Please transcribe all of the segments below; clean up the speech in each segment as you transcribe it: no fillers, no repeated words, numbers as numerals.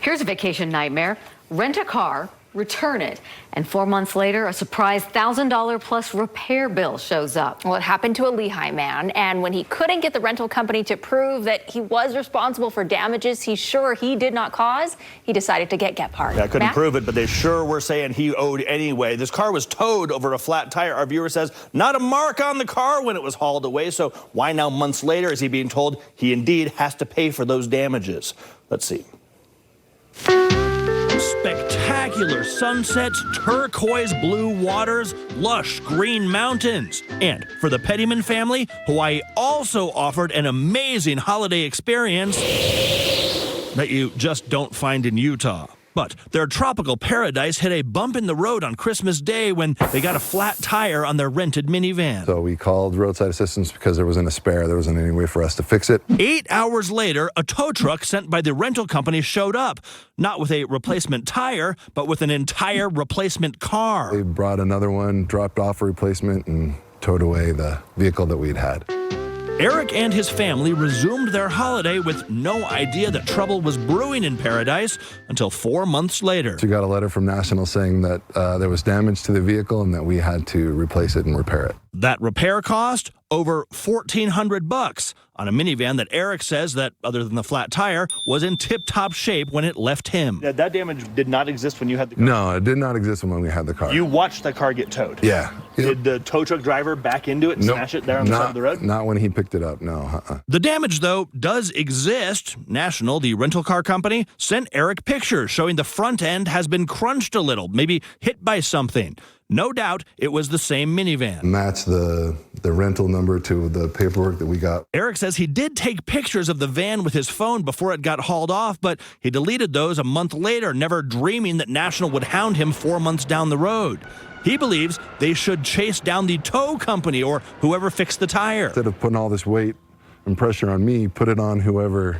Here's a vacation nightmare. Rent a car, return it, and 4 months later, a surprise $1,000 plus repair bill shows up. Well, it happened to a Lehi man, and when he couldn't get the rental company to prove that he was responsible for damages he's sure he did not cause, he decided to get Gephardt. Yeah, I couldn't prove it, but they sure were saying he owed anyway. This car was towed over a flat tire. Our viewer says not a mark on the car when it was hauled away, so why now months later is he being told he indeed has to pay for those damages? Let's see. Spectacular sunsets, turquoise blue waters, lush green mountains. And for the Pettyman family, Hawaii also offered an amazing holiday experience that you just don't find in Utah. But their tropical paradise hit a bump in the road on Christmas Day when they got a flat tire on their rented minivan. So we called roadside assistance because there wasn't a spare. There wasn't any way for us to fix it. 8 hours later, a tow truck sent by the rental company showed up, not with a replacement tire, but with an entire replacement car. They brought another one, dropped off a replacement, and towed away the vehicle that we'd had. Eric and his family resumed their holiday with no idea that trouble was brewing in paradise until 4 months later. We got a letter from National saying that there was damage to the vehicle and that we had to replace it and repair it. That repair cost over $1,400 on a minivan that Eric says that, other than the flat tire, was in tip-top shape when it left him. Yeah, that damage did not exist when you had the car? No, it did not exist when we had the car. You watched the car get towed? Yeah. Did the tow truck driver back into it and smash it there on the side of the road? Not when he picked it up, no. The damage, though, does exist. National, the rental car company, sent Eric pictures showing the front end has been crunched a little, maybe hit by something. No doubt it was the same minivan. Match the rental number to the paperwork that we got. Eric says he did take pictures of the van with his phone before it got hauled off, but he deleted those a month later, never dreaming that National would hound him 4 months down the road. He believes they should chase down the tow company or whoever fixed the tire. Instead of putting all this weight and pressure on me, put it on whoever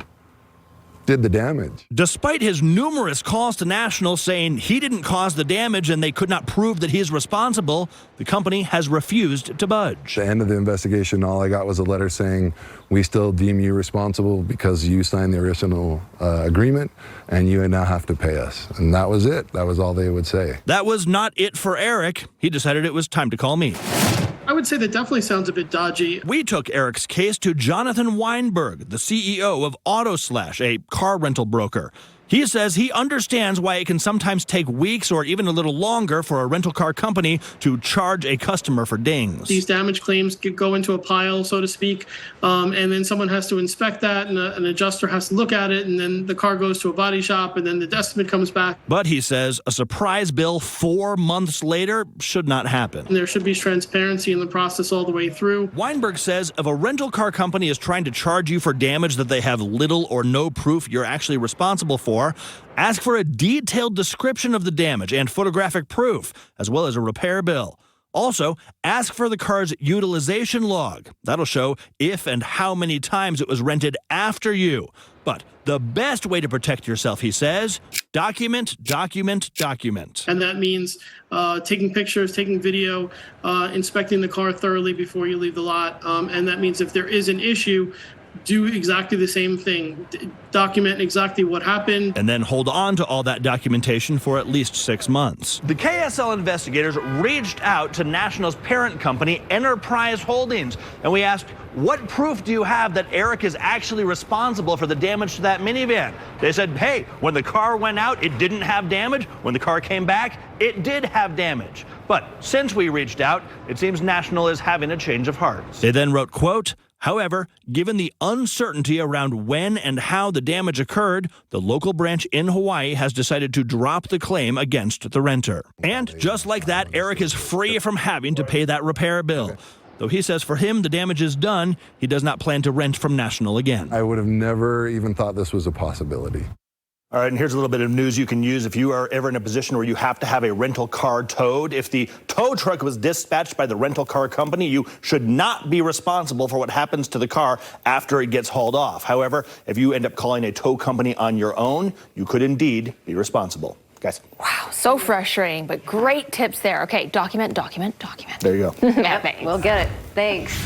did the damage. Despite his numerous calls to National saying he didn't cause the damage and they could not prove that he's responsible, the company has refused to budge. At the end of the investigation, all I got was a letter saying, we still deem you responsible because you signed the original agreement and you now have to pay us. And that was it. That was all they would say. That was not it for Eric. He decided it was time to call me. I would say that definitely sounds a bit dodgy. We took Eric's case to Jonathan Weinberg, the CEO of AutoSlash, a car rental broker. He says he understands why it can sometimes take weeks or even a little longer for a rental car company to charge a customer for dings. These damage claims go into a pile, so to speak, and then someone has to inspect that, and an adjuster has to look at it, and then the car goes to a body shop, and then the estimate comes back. But he says a surprise bill 4 months later should not happen. And there should be transparency in the process all the way through. Weinberg says if a rental car company is trying to charge you for damage that they have little or no proof you're actually responsible for, ask for a detailed description of the damage and photographic proof, as well as a repair bill. Also, ask for the car's utilization log. That'll show if and how many times it was rented after you. But the best way to protect yourself, he says, document, document, document. And that means taking pictures, taking video, inspecting the car thoroughly before you leave the lot. And that means if there is an issue, do exactly the same thing. Document exactly what happened. And then hold on to all that documentation for at least 6 months. The KSL investigators reached out to National's parent company, Enterprise Holdings, and we asked, what proof do you have that Eric is actually responsible for the damage to that minivan? They said, hey, when the car went out, it didn't have damage. When the car came back, it did have damage. But since we reached out, it seems National is having a change of heart. They then wrote, quote, however, given the uncertainty around when and how the damage occurred, the local branch in Hawaii has decided to drop the claim against the renter. And just like that, Eric is free from having to pay that repair bill. Though he says for him, the damage is done, he does not plan to rent from National again. I would have never even thought this was a possibility. All right, and here's a little bit of news you can use if you are ever in a position where you have to have a rental car towed. If the tow truck was dispatched by the rental car company, you should not be responsible for what happens to the car after it gets hauled off. However, if you end up calling a tow company on your own, you could indeed be responsible. Guys. Wow, so frustrating, but great tips there. Okay, document, document, document. There you go. We'll get it. Thanks.